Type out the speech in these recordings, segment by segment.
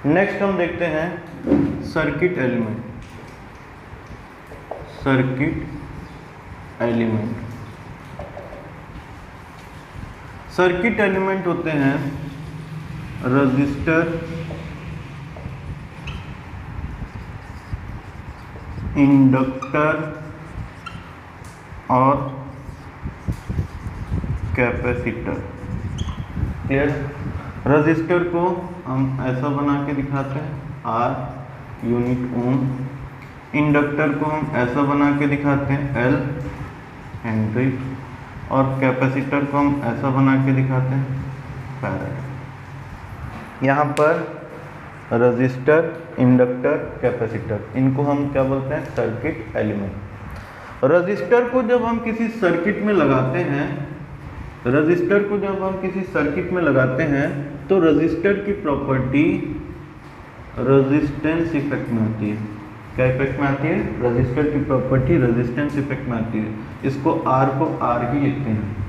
Next हम देखते हैं सर्किट एलिमेंट। सर्किट एलिमेंट होते हैं रजिस्टर, इंडक्टर और कैपेसिटर। क्लियर? रजिस्टर को हम ऐसा बना के दिखाते हैं R यूनिट ओम, इंडक्टर को हम ऐसा बना के दिखाते हैं L हेनरी, और कैपेसिटर को हम ऐसा बना के दिखाते हैं फैराड। यहाँ पर रजिस्टर, इंडक्टर, कैपेसिटर, इनको हम क्या बोलते हैं? Circuit element. रजिस्टर को जब हम किसी सर्किट में लगाते हैं, तो रजिस्टर की प्रॉपर्टी रेजिस्टेंस इफेक्ट में आती है। क्या इफेक्ट में आती है? रजिस्टर की प्रॉपर्टी रेजिस्टेंस इफेक्ट में आती है। इसको R को R ही लिखते हैं।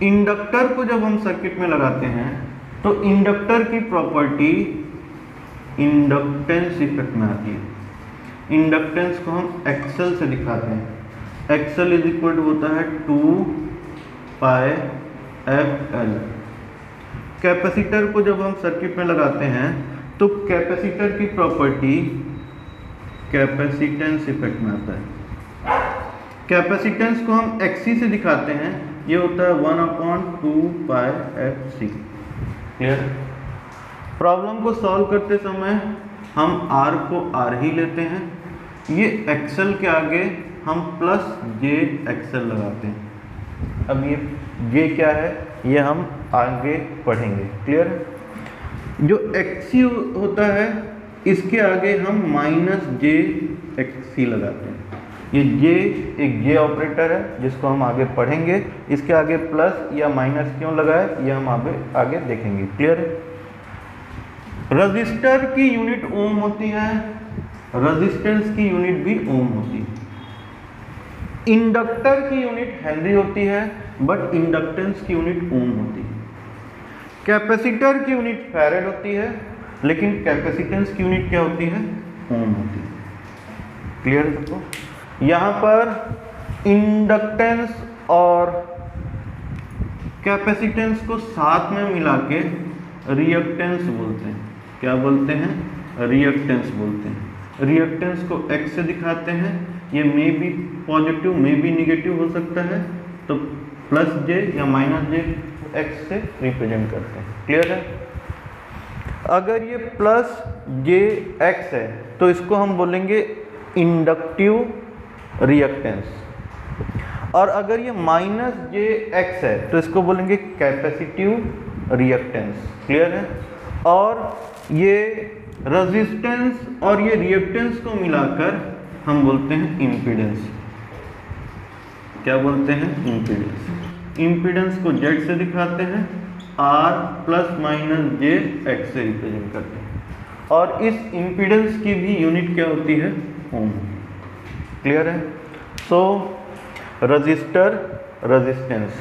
इंडक्टर को जब हम सर्किट में लगाते हैं तो इंडक्टर की प्रॉपर्टी इंडक्टेंस इफेक्ट में आती है। इंडक्टेंस को हम एक्सेल से दिखाते हैं। एक्सेल इज इक्वल टू होता है 2πfL। कैपेसिटर को जब हम सर्किट में लगाते हैं तो कैपेसिटर की प्रॉपर्टी कैपेसिटेंस इफेक्ट में आता है। कैपेसिटेंस को हम XC से दिखाते हैं, ये होता है 1/2πfC। क्लियर? प्रॉब्लम को सॉल्व करते समय हम R को R ही लेते हैं। ये एक्सेल के आगे हम प्लस J एक्सेल लगाते हैं। अब ये J क्या है ये हम आगे पढ़ेंगे। क्लियर? जो XC होता है इसके आगे हम -j XC लगाते हैं। ये J एक J ऑपरेटर है जिसको हम आगे पढ़ेंगे। इसके आगे प्लस या माइनस क्यों लगाए ये हम आगे देखेंगे। क्लियर? रजिस्टर की यूनिट ओम होती है, रेजिस्टेंस की यूनिट भी ओम होती है। इंडक्टर की यूनिट हेनरी होती है बट इंडक्टेंस की यूनिट ओम होती है। कैपेसिटर की यूनिट फैराड होती है लेकिन कैपेसिटेंस की यूनिट क्या होती है? ओम होती है। क्लियर है सबको? यहाँ पर इंडक्टेंस और कैपेसिटेंस को साथ में मिला के रिएक्टेंस बोलते हैं। क्या बोलते हैं? रिएक्टेंस बोलते हैं। रिएक्टेंस को X से दिखाते हैं। ये may be positive may be negative हो सकता है, तो प्लस J या -j X से रिप्रेजेंट करते हैं। क्लियर है? अगर ये प्लस JX है तो इसको हम बोलेंगे इंडक्टिव रिएक्टेंस, और अगर ये -jX है तो इसको बोलेंगे कैपेसिटिव रिएक्टेंस। क्लियर है? और ये रेजिस्टेंस और ये रिएक्टेंस को मिलाकर हम बोलते हैं इम्पीडेंस। क्या बोलते हैं? इम्पीडेंस। इम्पीडेंस को Z से दिखाते हैं, R ± j X से रिप्रेजेंट करते हैं, और इस इम्पीडेंस की भी यूनिट क्या होती है? ओम। क्लियर है? So register resistance,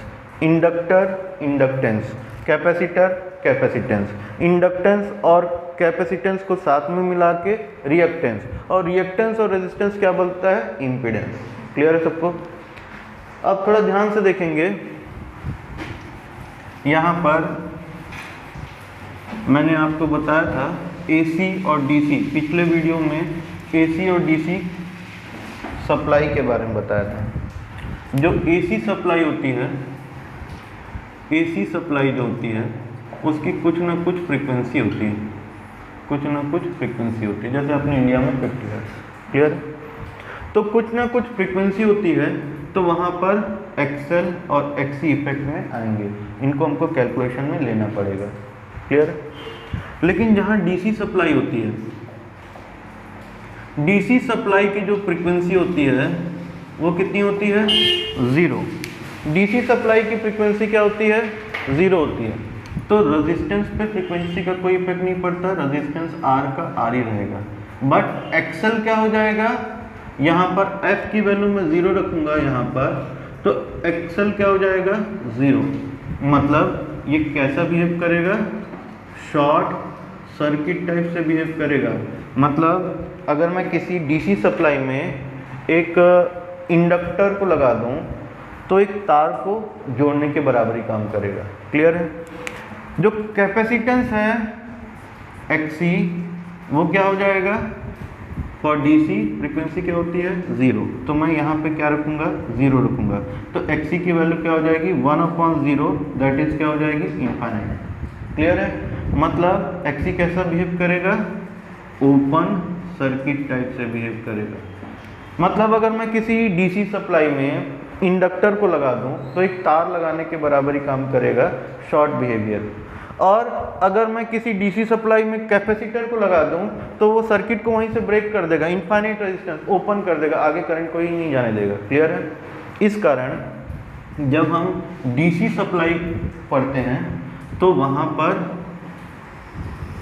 inductor inductance, capacitor capacitance, inductance और कैपेसिटेंस को साथ में मिला के रिएक्टेंस, और रिएक्टेंस और रेजिस्टेंस क्या बोलता है? इम्पीडेंस। क्लियर है सबको? अब थोड़ा ध्यान से देखेंगे। यहाँ पर मैंने आपको बताया था AC और DC, पिछले वीडियो में AC और DC सप्लाई के बारे में बताया था। जो AC सप्लाई होती है, AC सप्लाई जो होती है उसकी कुछ ना कुछ फ्रीक्वेंसी होती है, जैसे अपने इंडिया में 50 हर्ट्ज। क्लियर? तो कुछ ना कुछ फ्रीक्वेंसी होती है, तो वहाँ पर XL और XC इफेक्ट में आएंगे। इनको हमको कैलकुलेशन में लेना पड़ेगा। क्लियर? लेकिन जहाँ DC सप्लाई होती है, DC सप्लाई की जो फ्रीक्वेंसी होती है वो कितनी होती है? 0। DC सप्लाई की फ्रीक्वेंसी क्या होती है? 0 होती है। तो रेजिस्टेंस पे फ्रीक्वेंसी का कोई इफेक्ट नहीं पड़ता, रेजिस्टेंस R का R ही रहेगा। बट XL क्या हो जाएगा? यहाँ पर F की वैल्यू मैं 0 रखूँगा यहाँ पर, तो XL क्या हो जाएगा? 0। मतलब ये कैसा बिहेव करेगा? शॉर्ट सर्किट टाइप से बिहेव करेगा। मतलब अगर मैं किसी डीसी सप्लाई में एक इंडक्टर को लगा दूं तो एक तार को जोड़ने के बराबर ही काम करेगा। क्लियर है? जो कैपेसिटेंस है XC वो क्या हो जाएगा? फॉर डीसी फ्रीक्वेंसी क्या होती है? 0। तो मैं यहाँ पे क्या रखूँगा? 0 रखूँगा। तो XC की वैल्यू क्या हो जाएगी? 1/0, दैट इज क्या हो जाएगी? इनफाइनाइट। क्लियर है? मतलब XC कैसा बिहेव करेगा? ओपन सर्किट टाइप से बिहेव करेगा। मतलब अगर मैं किसी डीसी सप्लाई में इंडक्टर को लगा दूं तो एक तार लगाने के बराबर ही काम करेगा, शॉर्ट बिहेवियर। और अगर मैं किसी डीसी सप्लाई में कैपेसिटर को लगा दूं तो वो सर्किट को वहीं से ब्रेक कर देगा, इनफाइनाइट रेजिस्टेंस ओपन कर देगा, आगे करंट कोई नहीं जाने देगा। क्लियर है? इस कारण जब हम डीसी सप्लाई पढ़ते हैं तो वहाँ पर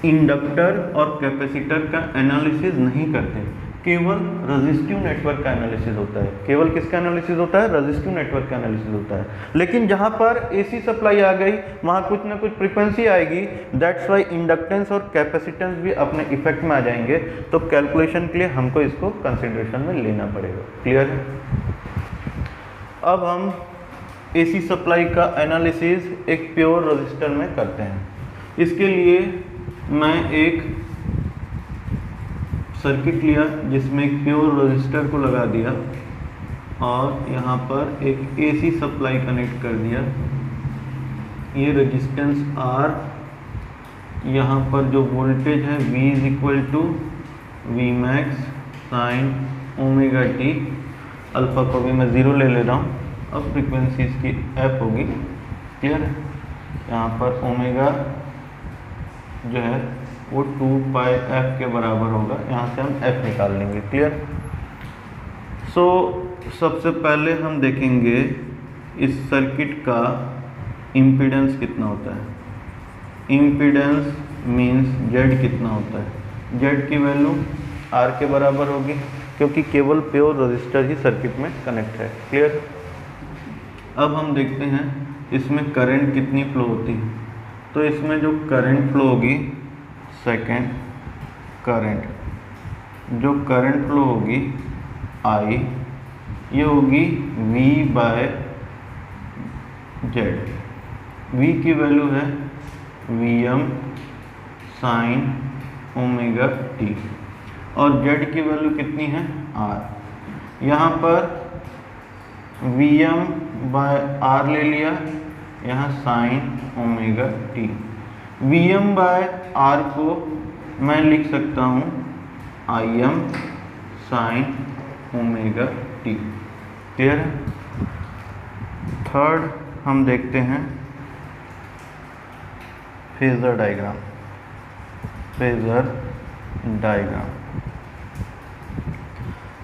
इंडक्टर और कैपेसिटर का एनालिसिस नहीं करते, केवल रेजिस्टिव नेटवर्क का एनालिसिस होता है। केवल किसका एनालिसिस होता है? रेजिस्टिव नेटवर्क का एनालिसिस होता है। लेकिन जहाँ पर एसी सप्लाई आ गई वहाँ कुछ ना कुछ फ्रीक्वेंसी आएगी, दैट्स वाई इंडक्टेंस और कैपेसिटेंस भी अपने इफेक्ट में आ जाएंगे। तो कैलकुलेशन के लिए हमको इसको कंसिडरेशन में लेना पड़ेगा। क्लियर है? अब हम एसी सप्लाई का एनालिसिस एक प्योर रजिस्टर में करते हैं। इसके लिए मैं एक सर्किट लिया जिसमें एक प्योर रजिस्टर को लगा दिया और यहाँ पर एक एसी सप्लाई कनेक्ट कर दिया। ये रेजिस्टेंस R, यहाँ पर जो वोल्टेज है V = Vmax sin ω t, alpha को भी मैं 0 ले रहा हूँ। अब फ्रीक्वेंसी इसकी f होगी। क्लियर है? यहाँ पर ओमेगा जो है वो 2πf के बराबर होगा। यहाँ से हम f निकाल लेंगे। क्लियर? सो सबसे पहले हम देखेंगे इस सर्किट का इम्पीडेंस कितना होता है। इम्पीडेंस मीन्स Z कितना होता है। Z की वैल्यू R के बराबर होगी क्योंकि केवल प्योर रजिस्टर ही सर्किट में कनेक्ट है। क्लियर? अब हम देखते हैं इसमें करंट कितनी फ्लो होती है। तो इसमें जो करंट फ्लो होगी, सेकेंड करंट, जो करंट फ्लो होगी I, ये होगी V/Z। V की वैल्यू है Vm sin ω t और Z की वैल्यू कितनी है? R। यहाँ पर Vm/R ले लिया, यहाँ sin ω t। Vm/R को मैं लिख सकता हूँ Im sin ω t। क्लियर है? थर्ड हम देखते हैं phasor diagram. Phasor diagram,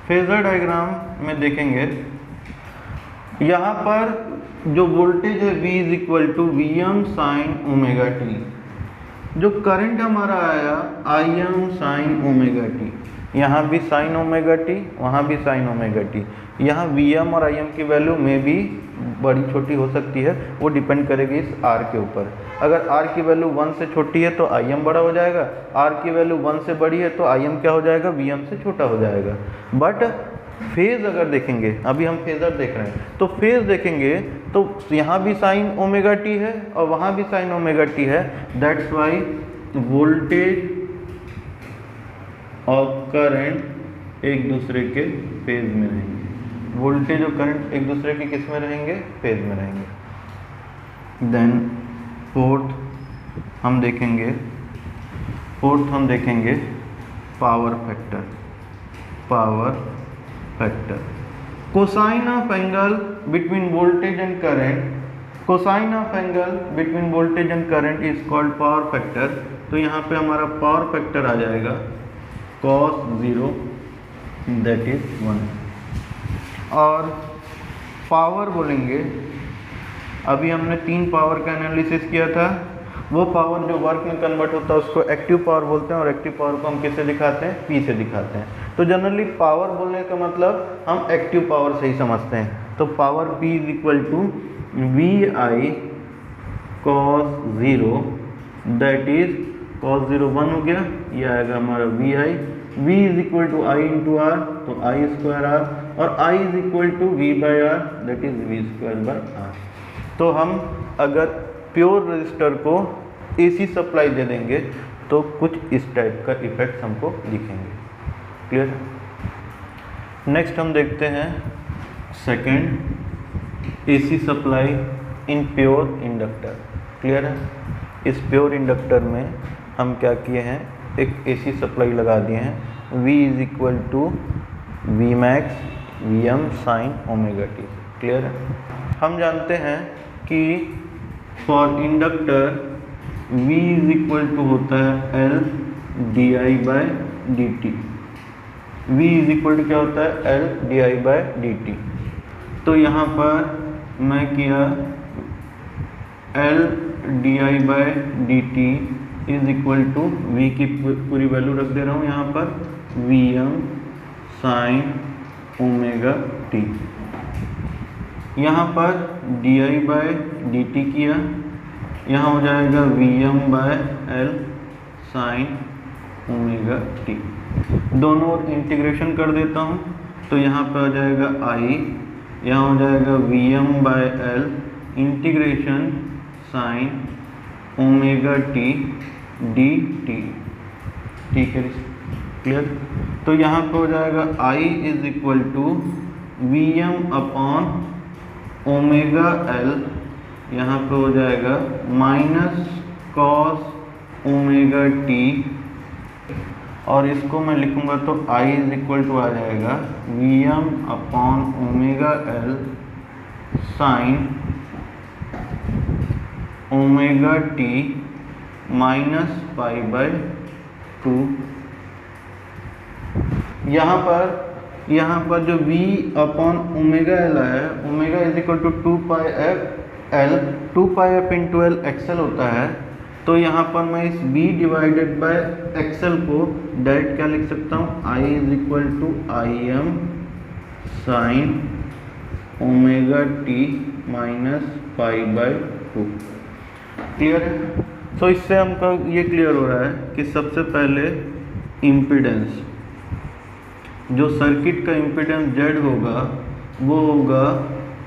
phasor diagram में देखेंगे यहाँ पर जो वोल्टेज है V = Vm sin ω t, जो करंट हमारा आया Im sin ω t, यहाँ भी sin ω t, वहाँ भी sin ω t। यहाँ Vm और Im की वैल्यू में भी बड़ी छोटी हो सकती है, वो डिपेंड करेगी इस R के ऊपर। अगर R की वैल्यू 1 से छोटी है तो Im बड़ा हो जाएगा, R की वैल्यू 1 से बड़ी है तो Im क्या हो जाएगा? Vm से छोटा हो जाएगा। बट फेज अगर देखेंगे, अभी हम फेजर देख रहे हैं, तो फेज देखेंगे तो यहाँ भी sin ω t है और वहाँ भी sin ω t है। दैट्स वाई वोल्टेज और करंट एक दूसरे के फेज में रहेंगे। वोल्टेज और करंट एक दूसरे के किस में रहेंगे? फेज में रहेंगे। देन फोर्थ हम देखेंगे power factor. Power factor, cosine of angle between voltage and current, cosine of angle between voltage and current is called power factor. तो यहाँ पे हमारा पावर फैक्टर आ जाएगा cos 0 दैट इज 1। और पावर बोलेंगे, अभी हमने 3 पावर का एनालिसिस किया था। वो पावर जो वर्क में कन्वर्ट होता है उसको एक्टिव पावर बोलते हैं और एक्टिव पावर को हम किससे दिखाते हैं? P से दिखाते हैं। तो जनरली पावर बोलने का मतलब हम एक्टिव पावर से ही समझते हैं। तो power P = VI cos 0 that is cos 0 1 हो गया, ये आएगा हमारा V I, v is equal to I into R, तो आई स्क्वायर आर, और i is equal to V by R, that is V square by R. तो हम अगर प्योर रजिस्टर को AC सप्लाई दे देंगे तो कुछ इस टाइप का इफेक्ट हमको दिखेंगे। क्लियर है? नेक्स्ट हम देखते हैं second AC supply in pure inductor. Clear है? इस प्योर इंडक्टर में हम क्या किए हैं, एक AC सप्लाई लगा दिए हैं, V is equal to V max V M sine omega T. Clear है? हम जानते हैं कि for inductor V is equal to होता है L D I by D T. V is equal to क्या होता है, L D I by D T. तो यहाँ पर मैं किया L D I by D T is equal to V की पूरी वैल्यू रख दे रहा हूँ यहाँ पर, V M sine omega T. यहाँ पर D I by D T किया, यहाँ हो जाएगा V M by L sine omega T. दोनों ओर इंटीग्रेशन कर देता हूँ, तो यहाँ पर आ जाएगा आई, यहाँ हो जाएगा V M by l integration sine omega t d t. ठीक है, क्लियर? तो यहाँ पर हो जाएगा I is equal to v M upon omega l, यहाँ पे हो जाएगा माइनस कॉस ओमेगा टी, और इसको मैं लिखूंगा तो आई इज इक्वल टू आ जाएगा V M upon omega L sine omega T minus pi by 2। यहाँ पर जो v अपॉन ओमेगा एल है, omega is equal to 2 pi F L, 2 pi F into L XL होता है। तो यहाँ पर मैं इस v डिवाइडेड बाय एक्सएल को डायरेक्ट क्या लिख सकता हूँ, i is equal to I M sine omega T minus pi by 2। Clear है? तो इससे हमको ये क्लियर हो रहा है कि सबसे पहले इम्पीडेंस, जो सर्किट का इम्पीडेंस Z होगा वो होगा,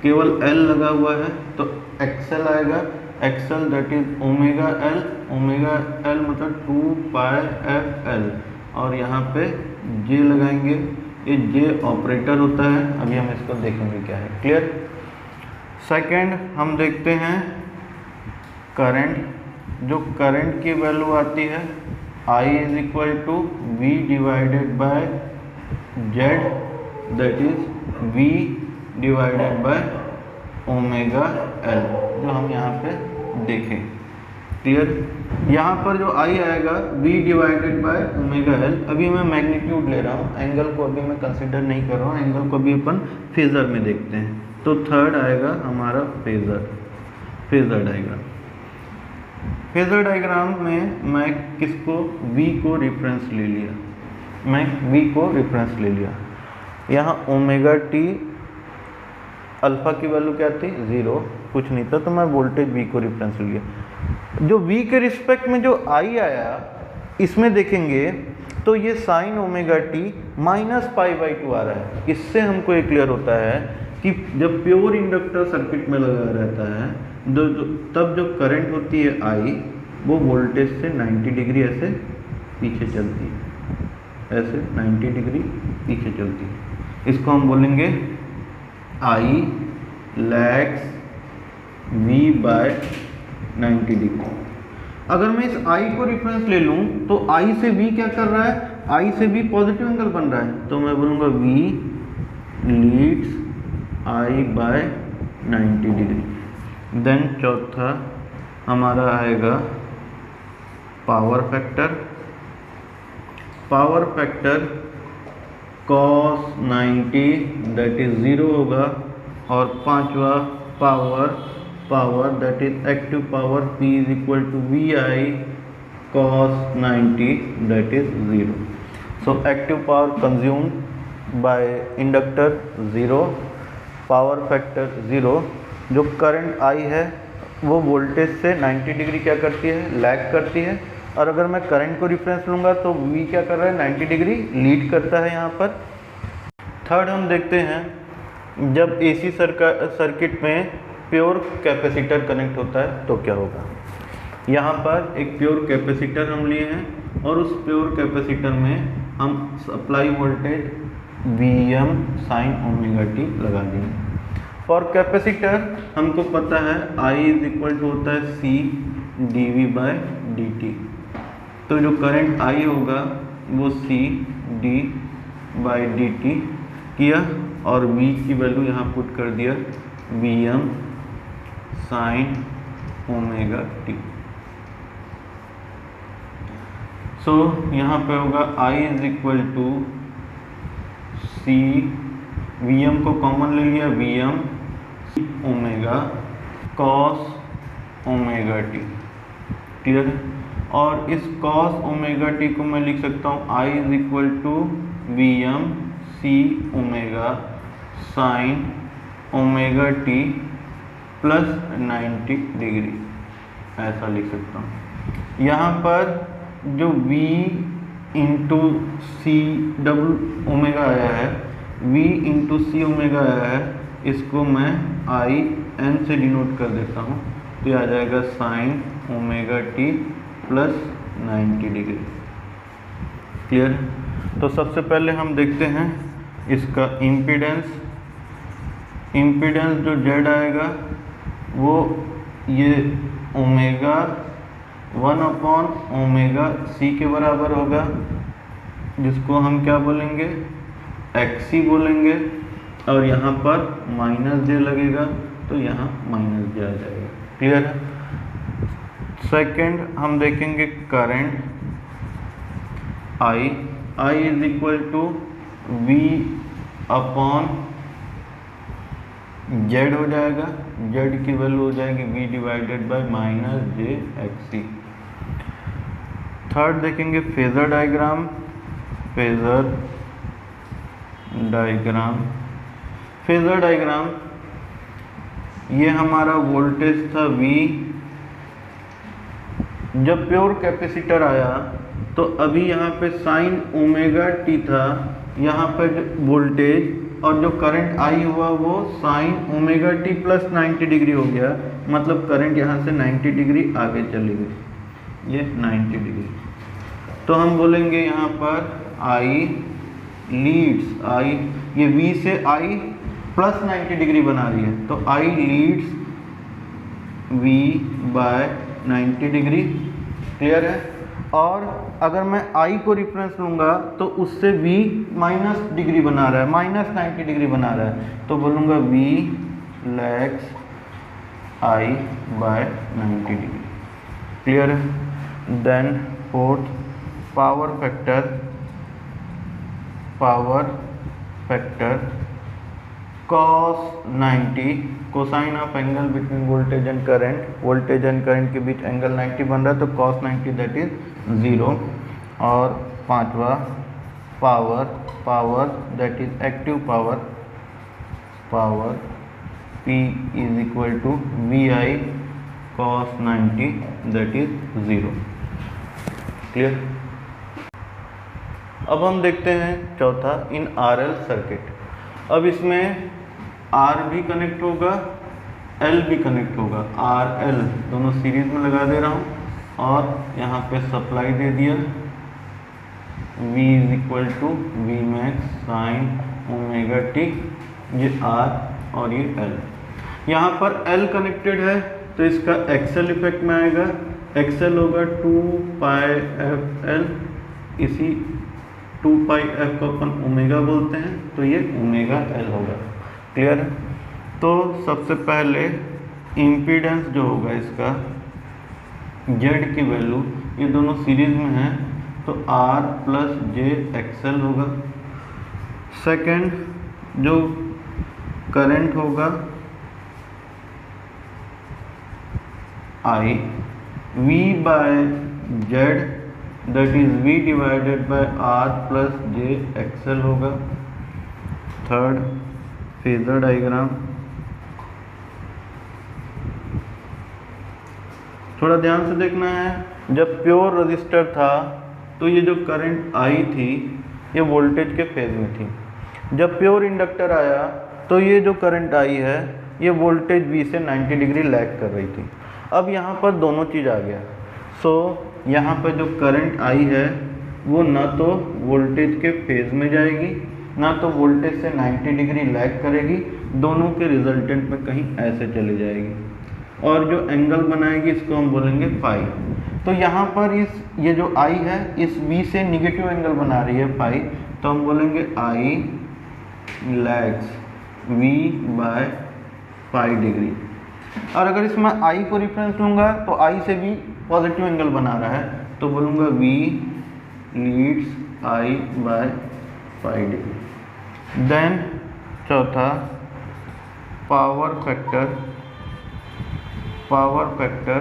केवल L लगा हुआ है तो XL आएगा, XL that is omega L, omega L मतलब 2 पाई एफ एल, और यहाँ पे J लगाएंगे, ये J ऑपरेटर होता है। अभी हम इसको देखेंगे क्या है। क्लियर? सेकंड हम देखते हैं करंट, जो करंट की वैल्यू आती है I is equal to V divided by Z, that is V divided by omega L, जो हम यहाँ पे देखें। क्लियर? यहाँ पर जो I आएगा V divided by omega L। अभी मैं मैग्नीट्यूड ले रहा हूँ, एंगल को अभी मैं कंसिडर नहीं कर रहा हूँ, एंगल को अभी अपन फेजर में देखते हैं। तो थर्ड आएगा हमारा फेजर डायग्राम। फेजर डायग्राम में मैं किसको, V को रेफरेंस ले लिया, मैं V को रेफरेंस ले लिया। यहाँ ओमेगा टी अल्फा की वैल्यू क्या थी, 0, कुछ नहीं था, तो मैं वोल्टेज V को रेफरेंस ले लिया। जो V के रिस्पेक्ट में जो I आया, इसमें देखेंगे तो ये sign omega T minus pi by 2 आ रहा है। इससे हमको ये क्लियर होता है कि जब प्योर इंडक्टर सर्किट में लगा रहता है तब जो करंट होती है I, वो वोल्टेज से 90 डिग्री ऐसे पीछे चलती है, ऐसे 90 डिग्री पीछे चलती है। इसको हम बोलेंगे I lags V by 90 degree. अगर मैं इस I को रेफरेंस ले लूँ तो I से V क्या कर रहा है, I से V पॉजिटिव एंगल बन रहा है, तो मैं बोलूँगा V leads I by 90 degree. Then चौथा हमारा आएगा power factor cos 90 that is 0 होगा, और पांचवा power that is active power P is equal to VI cos 90 that is 0। So active power consumed by inductor 0, power factor 0। जो current I है वो voltage से 90 डिग्री क्या करती है, लैग करती है, और अगर मैं करंट को रेफरेंस लूँगा तो V क्या कर रहा है, 90 डिग्री लीड करता है यहाँ पर। थर्ड हम देखते हैं जब AC सर्किट में प्योर कैपेसिटर कनेक्ट होता है तो क्या होगा। यहाँ पर एक प्योर कैपेसिटर हम लिए हैं और उस प्योर कैपेसिटर में हम supply voltage Vm sin omega t लगा देंगे। फॉर कैपेसिटर हमको पता है I इज इक्वल टू होता है C dV/dt। तो जो करंट I होगा वो C d/dt किया और V की वैल्यू यहाँ पुट कर दिया Vm sin omega t। So यहाँ पे होगा I is equal to C, Vm को कॉमन ले लिया, Vm omega cos omega t। Clear है। और इस कॉस ओमेगा t को मैं लिख सकता हूँ I is equal to Vm C omega sine omega t plus 90 degree, ऐसा लिख सकता हूँ। यहाँ पर जो V into C double omega आया है, V इंटू सी ओमेगा आया है, इसको मैं आई एन से डिनोट कर देता हूँ तो ये आ जाएगा sign omega T plus 90 degree. Clear. तो सबसे पहले हम देखते हैं इसका इम्पीडेंस। इम्पीडेंस जो जेड आएगा वो ये ओमेगा 1/ओमेगा सी के बराबर होगा, जिसको हम क्या बोलेंगे, एक्सी बोलेंगे। और यहाँ पर माइनस जे लगेगा तो यहाँ माइनस जे आ जाएगा। क्लियर है। सेकंड हम देखेंगे current I is equal to V upon Z हो जाएगा। जेड की वैल्यू हो जाएगी V divided by minus J XC. Third देखेंगे फेजर डायग्राम। फेजर डायग्राम ये हमारा वोल्टेज था V। जब प्योर कैपेसिटर आया तो अभी यहाँ पे साइन ओमेगा टी था, यहाँ पर वोल्टेज और जो करंट आई हुआ वो sign omega T plus 90 degree हो गया, मतलब करंट यहाँ से 90 डिग्री आगे चली गई, ये 90 डिग्री। तो हम बोलेंगे यहाँ पर आई लीड्स, आई ये V से आई प्लस 90 डिग्री बना रही है तो I leads V by 90 degree. Clear है। और अगर मैं I को रेफरेंस लूँगा तो उससे V माइनस डिग्री बना रहा है, माइनस 90 डिग्री बना रहा है, तो बोलूँगा V lags I by 90 degree. Clear है। Then fourth power factor cos 90, cosine of angle between voltage and current, voltage and current के बीच एंगल 90 बन रहा है तो cos 90 दैट इज 0। और पांचवा power that is active power P is equal to VI cos 90 that is 0। Clear. अब हम देखते हैं चौथा इन RL सर्किट। अब इसमें R भी कनेक्ट होगा, L भी कनेक्ट होगा। RL दोनों सीरीज में लगा दे रहा हूँ और यहाँ पे सप्लाई दे दिया V is equal to V max sine omega T, ये R और ये L। यहाँ पर L कनेक्टेड है तो इसका एक्सेल इफेक्ट में आएगा। एक्सेल होगा 2πfL, इसी 2πf को अपन ओमेगा बोलते हैं तो ये ओमेगा L होगा। क्लियर। तो सबसे पहले इम्पीडेंस जो होगा इसका Z की वैल्यू, ये दोनों सीरीज में हैं तो R प्लस जे एक्सएल होगा। सेकंड जो करंट होगा I V by z that is V divided by R plus j x l होगा। Third phasor diagram. थोड़ा ध्यान से देखना है। जब प्योर रजिस्टर था तो ये जो करंट आई थी ये वोल्टेज के फेज में थी। जब प्योर इंडक्टर आया तो ये जो करंट आई है ये वोल्टेज V से 90 डिग्री लैग कर रही थी। अब यहाँ पर दोनों चीज़ आ गया। सो यहाँ पर जो करंट आई है वो ना तो वोल्टेज के फेज में जाएगी ना तो वोल्टेज से 90 डिग्री लैग करेगी, दोनों के रिजल्टेंट में कहीं ऐसे चली जाएगी और जो एंगल बनाएगी इसको हम बोलेंगे फाई। तो यहाँ पर ये जो आई है इस V से निगेटिव एंगल बना रही है फाई, तो हम बोलेंगे I lags V by phi degree. और अगर इसमें I को रिफरेंस लूँगा तो I से भी पॉजिटिव एंगल बना रहा है तो बोलूँगा V leads I by phi degree. Then चौथा पावर फैक्टर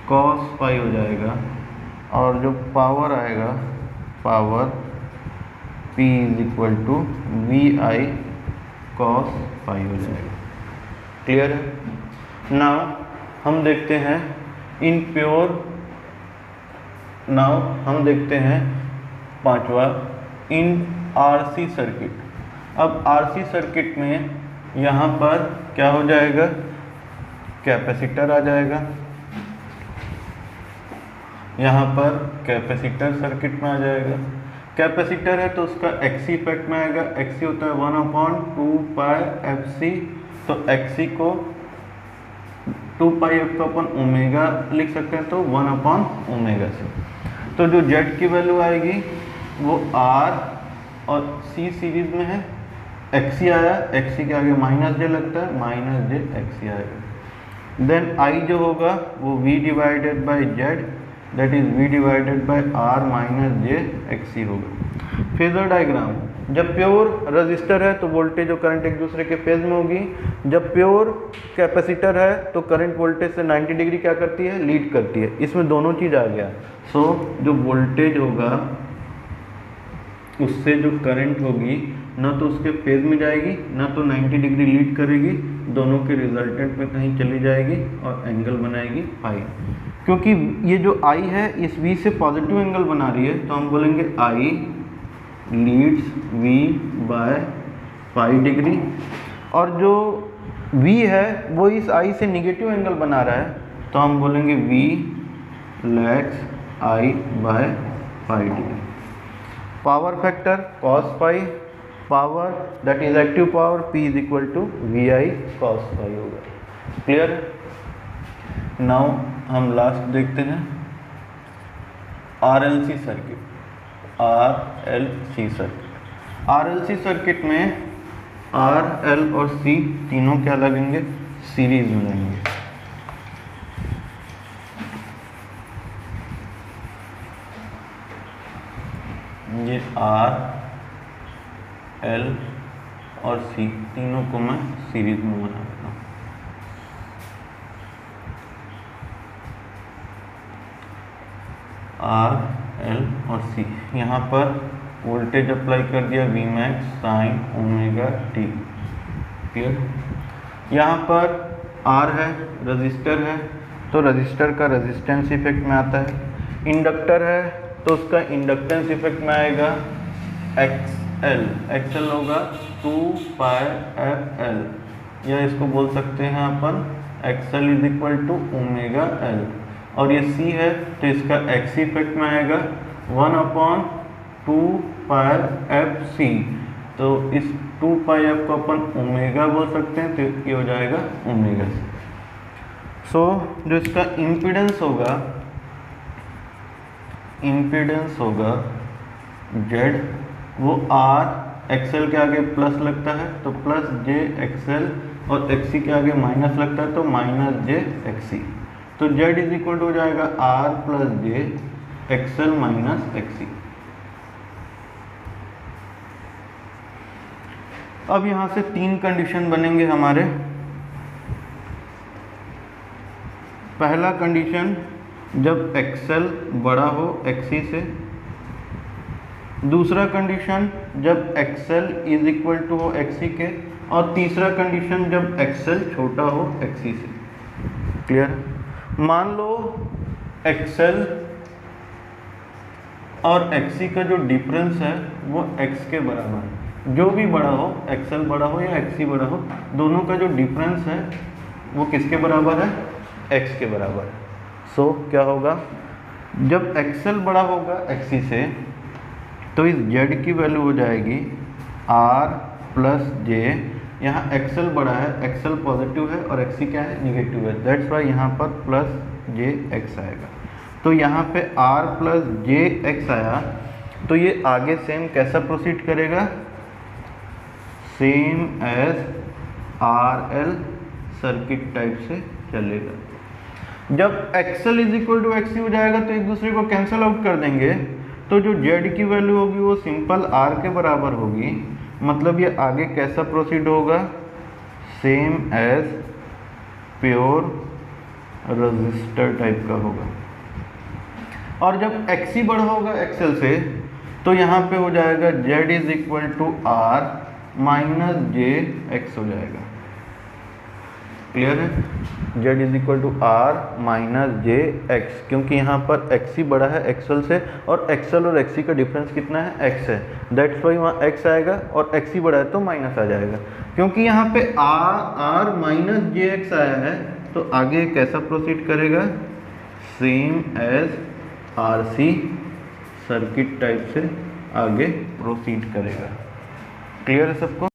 कॉस फाई हो जाएगा और जो पावर आएगा power P is equal to VI cos phi हो जाएगा। क्लियर है। नाउ हम देखते हैं पांचवा इन RC सर्किट। अब RC सर्किट में यहाँ पर क्या हो जाएगा, कैपेसिटर आ जाएगा। यहाँ पर कैपेसिटर सर्किट में आ जाएगा। कैपेसिटर है तो उसका XC इफेक्ट में आएगा। XC होता है 1/2πfc, तो XC को 2πf/ओमेगा लिख सकते हैं तो 1/ओमेगा से। तो जो Z की वैल्यू आएगी वो R और C सीरीज में है। XC आया, XC के आगे -j लगता है, -j आएगा। देन I जो होगा वो V divided by Z, that is V divided by R -j XC होगा। फेजर डायग्राम, जब प्योर रजिस्टर है तो वोल्टेज और करंट एक दूसरे के फेज में होगी। जब प्योर कैपेसिटर है तो करंट वोल्टेज से 90 डिग्री क्या करती है, लीड करती है। इसमें दोनों चीज़ आ गया। सो जो वोल्टेज होगा उससे जो करंट होगी ना तो उसके फेज में जाएगी ना तो 90 डिग्री लीड करेगी, दोनों के रिजल्टेंट में कहीं चली जाएगी और एंगल बनाएगी फाई। क्योंकि ये जो I है इस V से पॉजिटिव एंगल बना रही है तो हम बोलेंगे I leads V by phi degree. और जो V है वो इस I से निगेटिव एंगल बना रहा है तो हम बोलेंगे V lags I by phi degree. Power factor cos phi, power that is active power P is equal to VI cos phi होगा। क्लियर। नाउ हम लास्ट देखते हैं RLC सर्किट। RLC सर्किट में R, L और C तीनों क्या लगेंगे, series में लगेंगे। ये R, L और C तीनों को मैं सीरीज में बनाता हूँ। R, L और C, यहाँ पर वोल्टेज अप्लाई कर दिया V max sine omega t। Clear. यहाँ पर R है, रजिस्टर है तो रजिस्टर का रेजिस्टेंस इफेक्ट में आता है। इंडक्टर है तो उसका इंडक्टेंस इफेक्ट में आएगा XL होगा 2πfL, या इसको बोल सकते हैं अपन XL is equal to omega L। और ये C है तो इसका XC इफेक्ट में आएगा 1/2πfC, तो इस 2πf को अपन ओमेगा बोल सकते हैं तो ये हो जाएगा ओमेगा C। सो जो इसका इम्पीडेंस होगा Z, वो R XL के आगे प्लस लगता है तो प्लस j XL और XC के आगे माइनस लगता है तो माइनस j XC। तो Z इज इक्वल टू हो जाएगा R plus j XL minus XC। अब यहाँ से तीन कंडीशन बनेंगे हमारे। पहला कंडीशन जब XL बड़ा हो XC से। दूसरा कंडीशन जब XL इज इक्वल टू हो XC के। और तीसरा कंडीशन जब XL छोटा हो XC से। क्लियर। मान लो एक्सएल और एक्सी का जो डिफरेंस है वो एक्स के बराबर है। जो भी बड़ा हो, एक्सएल बड़ा हो या एक्सी बड़ा हो, दोनों का जो डिफरेंस है वो किसके बराबर है? एक्स के बराबर है। सो क्या होगा, जब एक्सएल बड़ा होगा एक्सी से तो इस जेड की वैल्यू हो जाएगी आर प्लस जे। यहाँ एक्सएल बड़ा है, एक्सएल पॉजिटिव है और एक्सी क्या है? निगेटिव है। दैट्स वाई यहाँ पर प्लस जे एक्स आएगा। तो यहाँ पे आर प्लस जे एक्स आया, तो ये आगे सेम कैसा प्रोसीड करेगा? Same as R L circuit type से चलेगा। जब XL is equal to XC हो जाएगा तो एक दूसरे को कैंसिल आउट कर देंगे, तो जो जेड की वैल्यू होगी वो सिंपल आर के बराबर होगी। मतलब ये आगे कैसा प्रोसीड होगा? Same as pure resistor type का होगा। और जब एक्सी बड़ा होगा एक्सएल से तो यहाँ पे हो जाएगा Z is equal to R minus J X हो जाएगा। क्लियर है? Z is equal to R minus J X, क्योंकि यहाँ पर एक्सी बड़ा है एक्सएल से और एक्सएल और एक्सी का डिफरेंस कितना है? एक्स है। दैट्स वाई वहाँ एक्स आएगा और एक्सी बड़ा है तो माइनस आ जाएगा। क्योंकि यहाँ पे आर माइनस जे एक्स आया है तो आगे कैसा प्रोसीड करेगा? Same as R C circuit type से आगे प्रोसीड करेगा। क्लियर है सबको?